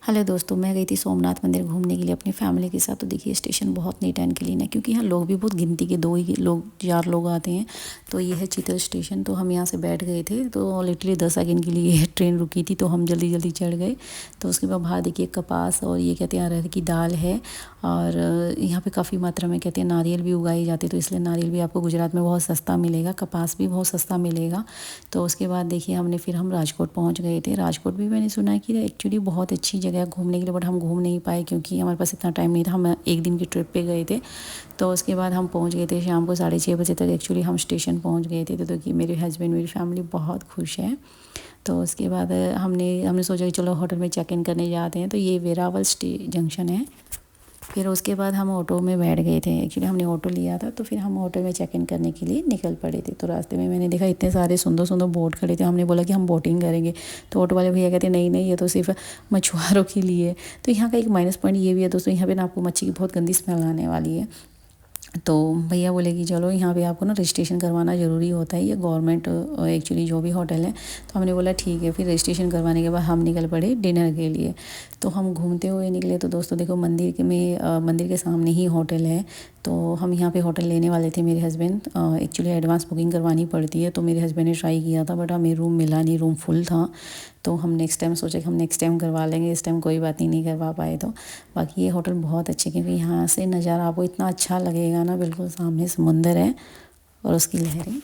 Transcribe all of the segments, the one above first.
Hello दोस्तों, मैं गई थी सोमनाथ मंदिर घूमने के लिए अपनी फैमिली के साथ। तो देखिए स्टेशन बहुत नीट एंड क्लीन है, क्योंकि यहाँ लोग भी बहुत गिनती के 2 ही लोग 4 लोग आते हैं। तो ये है चीतल स्टेशन। तो हम यहाँ से बैठ गए थे, तो लिटरली 10 सेकंड के लिए ट्रेन रुकी थी, तो हम जल्दी जल्दी चढ़ गए। तो उसके बाद बाहर देखिए कपास और ये कहते हैं अरहर की दाल है। और यहाँ पे काफ़ी मात्रा में कहते हैं नारियल भी उगाई जाती है, तो इसलिए नारियल भी आपको गुजरात में बहुत सस्ता मिलेगा, कपास भी बहुत सस्ता मिलेगा। तो उसके बाद देखिए हम राजकोट पहुँच गए थे। राजकोट भी मैंने सुना है कि एक्चुअली बहुत अच्छी जगह है घूमने के लिए, बट हम घूम नहीं पाए क्योंकि हमारे पास इतना टाइम नहीं था। हम एक दिन की ट्रिप पे गए थे। तो उसके बाद हम पहुंच गए थे शाम को 6:30 बजे तक एक्चुअली हम स्टेशन पहुंच गए थे। तो कि मेरे हस्बैंड मेरी फैमिली बहुत खुश है। तो उसके बाद हमने सोचा कि चलो होटल में चेक इन करने जाते हैं। तो ये वेरावल जंक्शन है। फिर उसके बाद हम ऑटो में बैठ गए थे। एक्चुअली हमने ऑटो लिया था, तो फिर हम ऑटो में चेक इन करने के लिए निकल पड़े थे। तो रास्ते में मैंने देखा इतने सारे सुंदर सुंदर बोट खड़े थे। हमने बोला कि हम बोटिंग करेंगे, तो ऑटो वाले भैया कहते नहीं नहीं, ये तो सिर्फ मछुआरों के लिए। तो यहाँ का एक माइनस पॉइंट ये भी है दोस्तों, यहाँ पे ना आपको मच्छी की बहुत गंदी स्मेल आने वाली है। तो भैया बोले कि चलो यहाँ पे आपको ना रजिस्ट्रेशन करवाना ज़रूरी होता है, ये गवर्नमेंट एक्चुअली जो भी होटल है। तो हमने बोला ठीक है। फिर रजिस्ट्रेशन करवाने के बाद हम निकल पड़े डिनर के लिए। तो हम घूमते हुए निकले। तो दोस्तों देखो मंदिर के सामने ही होटल है। तो हम यहाँ पे होटल लेने वाले थे मेरे हस्बैंड। एक्चुअली एडवांस बुकिंग करवानी पड़ती है। तो मेरे हस्बैंड ने ट्राई किया था, बट हमें रूम मिला नहीं, रूम फुल था। तो हम नेक्स्ट टाइम सोचे कि हम नेक्स्ट टाइम करवा लेंगे, इस टाइम कोई बात नहीं करवा पाए। तो बाकी ये होटल बहुत अच्छे, क्योंकि यहाँ से नज़ारा आपको इतना अच्छा लगेगा ना, बिल्कुल सामने समुंदर है और उसकी लहरें।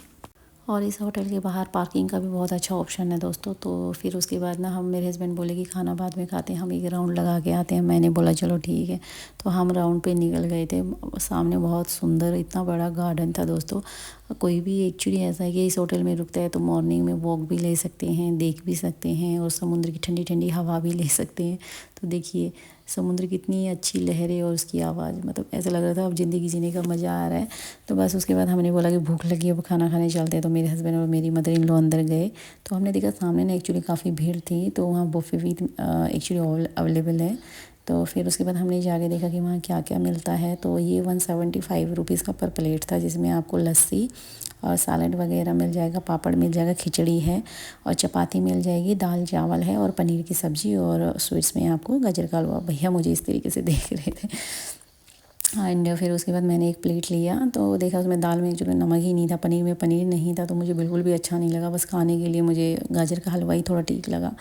और इस होटल के बाहर पार्किंग का भी बहुत अच्छा ऑप्शन है दोस्तों। तो फिर उसके बाद ना मेरे हस्बैंड बोले कि खाना बाद में खाते हैं, हम एक राउंड लगा के आते हैं। मैंने बोला चलो ठीक है। तो हम राउंड पे निकल गए थे। सामने बहुत सुंदर इतना बड़ा गार्डन था दोस्तों। कोई भी एक्चुअली ऐसा है कि इस होटल में रुकता है तो मॉर्निंग में वॉक भी ले सकते हैं, देख भी सकते हैं, और समुद्र की ठंडी ठंडी हवा भी ले सकते हैं। तो देखिए समुद्र की इतनी अच्छी लहरें और उसकी आवाज़, मतलब ऐसा लग रहा था अब ज़िंदगी जीने का मज़ा आ रहा है। तो बस उसके बाद हमने बोला कि भूख लगी है, अब खाना खाने चलते हैं। तो मेरे हस्बैंड और मेरी मदर इन लॉ अंदर गए। तो हमने देखा सामने ना एक्चुअली काफ़ी भीड़ थी, तो वहाँ बुफे भी एक्चुअली अवेलेबल है। तो फिर उसके बाद हमने जाके देखा कि वहाँ क्या क्या मिलता है। तो ये 175 रुपीज़ का पर प्लेट था, जिसमें आपको लस्सी और सैलड वगैरह मिल जाएगा, पापड़ मिल जाएगा, खिचड़ी है और चपाती मिल जाएगी, दाल चावल है और पनीर की सब्ज़ी, और स्वीट्स में आपको गाजर का हलवा। भैया मुझे इस तरीके से देख रहे थे। एंड फिर उसके बाद मैंने एक प्लेट लिया, तो देखा उसमें दाल में एक्चुअली नमक ही नहीं था, पनीर में पनीर नहीं था। तो मुझे बिल्कुल भी अच्छा नहीं लगा। बस खाने के लिए मुझे गाजर का हलवा ही थोड़ा ठीक लगा।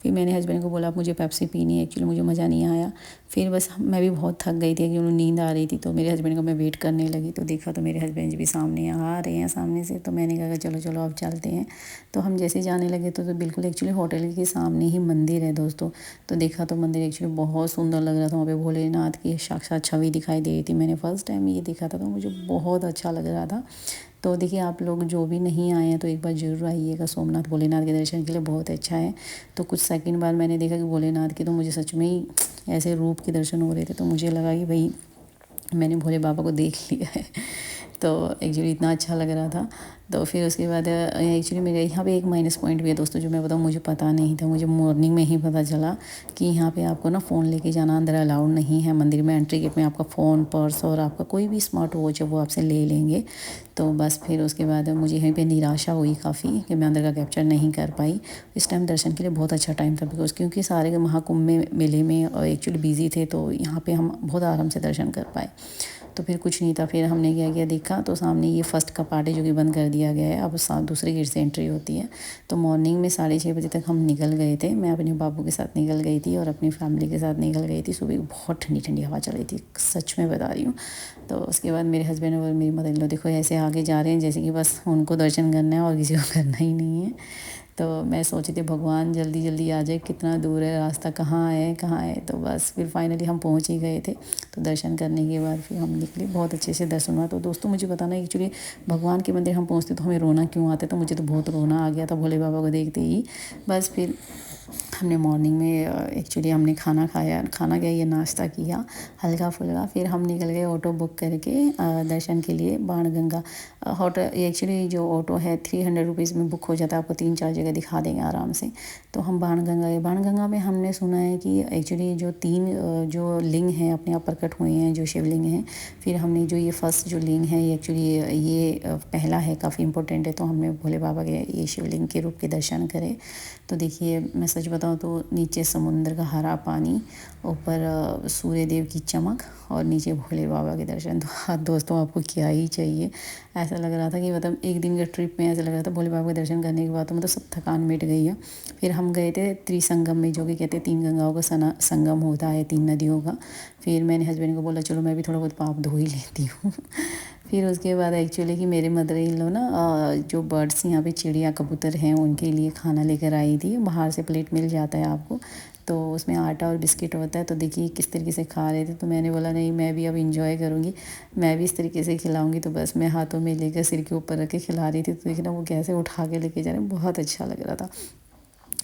फिर मैंने हस्बैंड को बोला मुझे पेप्सी पीनी है, एक्चुअली मुझे मज़ा नहीं आया। फिर बस मैं भी बहुत थक गई थी, क्योंकि नींद आ रही थी। तो मेरे हस्बैंड को मैं वेट करने लगी, तो देखा तो मेरे हस्बैंड भी सामने आ रहे हैं सामने से। तो मैंने कहा चलो चलो अब चलते हैं। तो हम जैसे जाने लगे तो बिल्कुल एक्चुअली होटल के सामने ही मंदिर है दोस्तों। तो देखा तो मंदिर एक्चुअली बहुत सुंदर लग रहा था। वहाँ पे भोलेनाथ की साक्षात छवि दिखाई दे रही थी। मैंने फर्स्ट टाइम ये देखा था, तो मुझे बहुत अच्छा लग रहा था। तो देखिए आप लोग जो भी नहीं आए हैं तो एक बार ज़रूर आइएगा सोमनाथ भोलेनाथ के दर्शन के लिए, बहुत अच्छा है। तो कुछ सेकंड बाद मैंने देखा कि भोलेनाथ के तो मुझे सच में ही ऐसे रूप के दर्शन हो रहे थे। तो मुझे लगा कि भाई मैंने भोले बाबा को देख लिया है। तो एक्चुअली इतना अच्छा लग रहा था। तो फिर उसके बाद एक्चुअली मेरे यहाँ पे एक माइनस पॉइंट भी है दोस्तों, जो मैं बताऊँ मुझे पता नहीं था। मुझे मॉर्निंग में ही पता चला कि यहाँ पे आपको ना फ़ोन लेके जाना अंदर अलाउड नहीं है। मंदिर में एंट्री गेट में आपका फ़ोन, पर्स और आपका कोई भी स्मार्ट वॉच है वो आपसे ले लेंगे। तो बस फिर उसके बाद मुझे यहीं पे निराशा हुई काफ़ी कि मैं अंदर का कैप्चर नहीं कर पाई। इस टाइम दर्शन के लिए बहुत अच्छा टाइम था, बिकॉज़ क्योंकि सारे महाकुंभ में मेले में एक्चुअली बिज़ी थे। तो यहाँ पे हम बहुत आराम से दर्शन कर पाए। तो फिर कुछ नहीं था। फिर हमने क्या किया, देखा तो सामने ये फर्स्ट कपाट है जो कि बंद कर दिया गया है, अब दूसरे गेट से एंट्री होती है। तो मॉर्निंग में 6:30 बजे तक हम निकल गए थे। मैं अपने बाबू के साथ निकल गई थी और अपनी फैमिली के साथ निकल गई थी। सुबह बहुत ठंडी ठंडी हवा चल रही थी, सच में बता रही हूँ। तो उसके बाद मेरे हस्बैंड और मेरी मदर इन लॉ देखो ऐसे आगे जा रहे हैं जैसे कि बस उनको दर्शन करना है और किसी को करना ही नहीं है। तो मैं सोची थी भगवान जल्दी जल्दी आ जाए, कितना दूर है रास्ता, कहाँ है कहाँ है। तो बस फिर फाइनली हम पहुँच ही गए थे। तो दर्शन करने के बाद फिर हम निकले, बहुत अच्छे से दर्शन हुआ। तो दोस्तों मुझे बताना एक्चुअली भगवान के मंदिर हम पहुँचते तो हमें रोना क्यों आता है। तो मुझे तो बहुत रोना आ गया था भोले बाबा को देखते ही। बस फिर हमने मॉर्निंग में एक्चुअली हमने खाना खाया, खाना क्या ये नाश्ता किया हल्का फुल्का। फिर हम निकल गए ऑटो बुक करके दर्शन के लिए बाणगंगा। होटल एक्चुअली जो ऑटो है 300 रुपीज़ में बुक हो जाता है, आपको 3-4 जगह दिखा देंगे आराम से। तो हम बाणगंगा गए। बाणगंगा में हमने सुना है कि एक्चुअली जो 3 जो लिंग हैं अपने आप प्रकट हुए हैं, जो शिवलिंग हैं। फिर हमने जो ये फर्स्ट जो लिंग है ये एक्चुअली ये पहला है, काफ़ी इंपॉर्टेंट है। तो हमने भोले बाबा के ये शिवलिंग के रूप के दर्शन करे। तो देखिए मैं सच बताऊँ तो नीचे समुद्र का हरा पानी, ऊपर सूर्य देव की चमक और नीचे भोले बाबा के दर्शन। तो हाँ दोस्तों, आपको क्या ही चाहिए। ऐसा लग रहा था कि मतलब एक दिन के ट्रिप में ऐसा लग रहा था भोले बाबा के दर्शन करने के बाद तो मतलब सब थकान मिट गई है। फिर हम गए थे त्रिसंगम में, जो कि कहते हैं 3 गंगाओं का संगम होता है, 3 नदियों का। फिर मैंने हस्बैंड को बोला चलो मैं भी थोड़ा बहुत पाप धो ही लेती हूँ। फिर उसके बाद एक्चुअली कि मेरे मदर इन लॉ ना जो बर्ड्स यहाँ पे चिड़िया कबूतर हैं उनके लिए खाना लेकर आई थी। बाहर से प्लेट मिल जाता है आपको, तो उसमें आटा और बिस्किट होता है। तो देखिए किस तरीके से खा रहे थे। तो मैंने बोला नहीं, मैं भी अब इंजॉय करूँगी, मैं भी इस तरीके से खिलाऊँगी। तो बस मैं हाथों में लेकर सिर के ऊपर रख के खिला रही थी। तो देखिए ना वो कैसे उठा के लेके जा रहे हैं, बहुत अच्छा लग रहा था।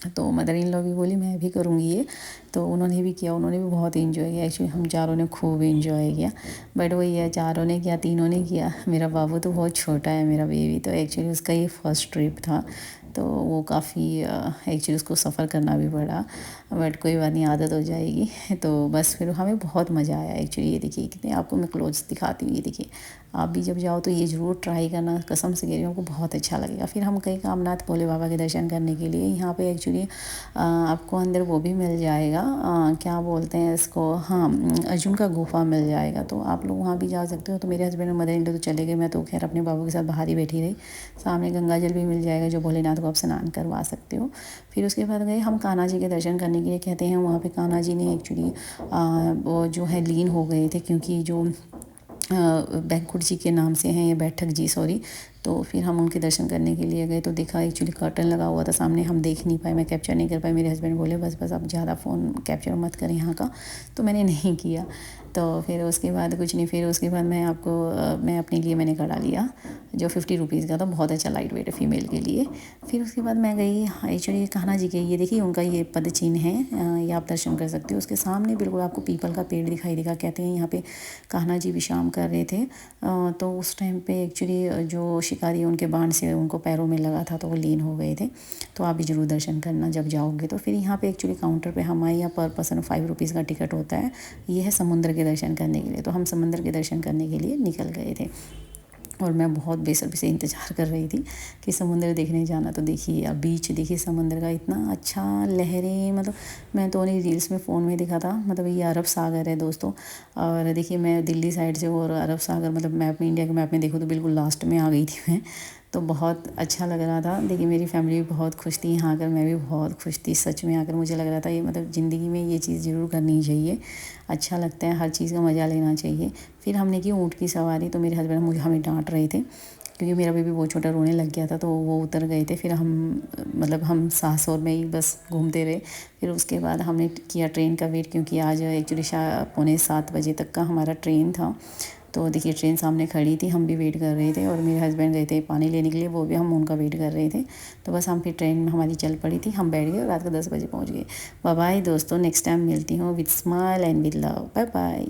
तो मदर इन लॉ भी बोली मैं भी करूँगी ये, तो उन्होंने भी किया, उन्होंने भी बहुत इन्जॉय किया। एक्चुअली हम चारों ने खूब इन्जॉय किया। बट वही है, चारों ने किया, तीनों ने किया। मेरा बाबू तो बहुत छोटा है, मेरा बेबी, तो एक्चुअली उसका ये फर्स्ट ट्रिप था। तो वो काफ़ी एक्चुअली उसको सफ़र करना भी पड़ा, बट कोई बात नहीं, आदत हो जाएगी। तो बस फिर हमें बहुत मज़ा आया एक्चुअली। ये देखिए कितने, आपको मैं क्लोथ्स दिखाती हूँ। ये देखिए, आप भी जब जाओ तो ये ज़रूर ट्राई करना, कसम से कह रही हूँ, आपको बहुत अच्छा लगेगा। फिर हम गए कामनाथ भोले बाबा के दर्शन करने के लिए। यहाँ पे एक्चुअली आपको अंदर वो भी मिल जाएगा, क्या बोलते हैं इसको, हाँ, अर्जुन का गुफा मिल जाएगा। तो आप लोग वहाँ भी जा सकते हो। तो मेरे हस्बैंड और मदर इन लॉ तो चले गए, मैं तो खैर अपने बाबू के साथ बाहर ही बैठी रही। सामने गंगा जल भी मिल जाएगा जो भोलेनाथ को आप स्नान करवा सकते हो। फिर उसके बाद गए हम कान्हा जी के दर्शन करने के लिए। कहते हैं वहाँ पे कान्हा जी ने एक्चुअली वो जो है लीन हो गए थे, क्योंकि जो बैकुंठ जी के नाम से हैं, ये बैठक जी सॉरी। तो फिर हम उनके दर्शन करने के लिए गए तो देखा एक्चुअली कर्टन लगा हुआ था सामने, हम देख नहीं पाए, मैं कैप्चर नहीं कर पाई। मेरे हस्बैंड बोले बस बस आप ज़्यादा फ़ोन कैप्चर मत करें यहाँ का, तो मैंने नहीं किया। तो फिर उसके बाद कुछ नहीं, फिर उसके बाद मैं आपको मैं अपने लिए मैंने कड़ा लिया जो 50 रुपीज़ का था, बहुत अच्छा लाइट वेट है फीमेल के लिए। फिर उसके बाद मैं गई एक्चुअली कान्हा जी के, ये देखिए उनका ये पद चिन्ह है, ये आप दर्शन कर सकते हो। उसके सामने बिल्कुल आपको पीपल का पेड़ दिखाई देगा। कहते हैं यहाँ पे कान्हा जी विश्राम कर रहे थे, तो उस टाइम पे एक्चुअली जो शिकारी उनके बाण से उनको पैरों में लगा था तो वो लीन हो गए थे। तो आप भी ज़रूर दर्शन करना जब जाओगे तो। फिर यहाँ पे एक्चुअली काउंटर पे हमारे यहाँ पर पर्सन 5 रुपीज़ का टिकट होता है। ये है समुद्र के दर्शन करने के लिए। तो हम समुद्र के दर्शन करने के लिए निकल गए थे और मैं बहुत बेसब्री से इंतज़ार कर रही थी कि समुद्र देखने जाना। तो देखिए अब बीच देखिए समुद्र का इतना अच्छा, लहरें, मतलब मैं तो उन्हें रील्स में फ़ोन में दिखा था। मतलब ये अरब सागर है दोस्तों। और देखिए मैं दिल्ली साइड से हूँ और अरब सागर मतलब मैप में, इंडिया के मैप में देखो तो बिल्कुल लास्ट में आ गई थी मैं। तो बहुत अच्छा लग रहा था। देखिए मेरी फैमिली भी बहुत खुश थी यहाँ आकर, मैं भी बहुत खुश थी सच में आकर। मुझे लग रहा था ये मतलब ज़िंदगी में ये चीज़ ज़रूर करनी चाहिए, अच्छा लगता है, हर चीज़ का मज़ा लेना चाहिए। फिर हमने की ऊँट की सवारी। तो मेरे हस्बैंड मुझे हमें डांट रहे थे क्योंकि मेरा बेबी बहुत छोटा रोने लग गया था, तो वो उतर गए थे। फिर हम मतलब हम सास और मैं ही बस घूमते रहे। फिर उसके बाद हमने किया ट्रेन का वेट, क्योंकि आज एक्चुअली 6:45 तक का हमारा ट्रेन था। तो देखिए ट्रेन सामने खड़ी थी, हम भी वेट कर रहे थे और मेरे हस्बैंड गए थे पानी लेने के लिए, वो भी हम उनका वेट कर रहे थे। तो बस हम फिर ट्रेन में हमारी चल पड़ी थी, हम बैठ गए और रात को 10 बजे पहुंच गए। बाय बाय दोस्तों, नेक्स्ट टाइम मिलती हूँ with smile and with love. Bye bye.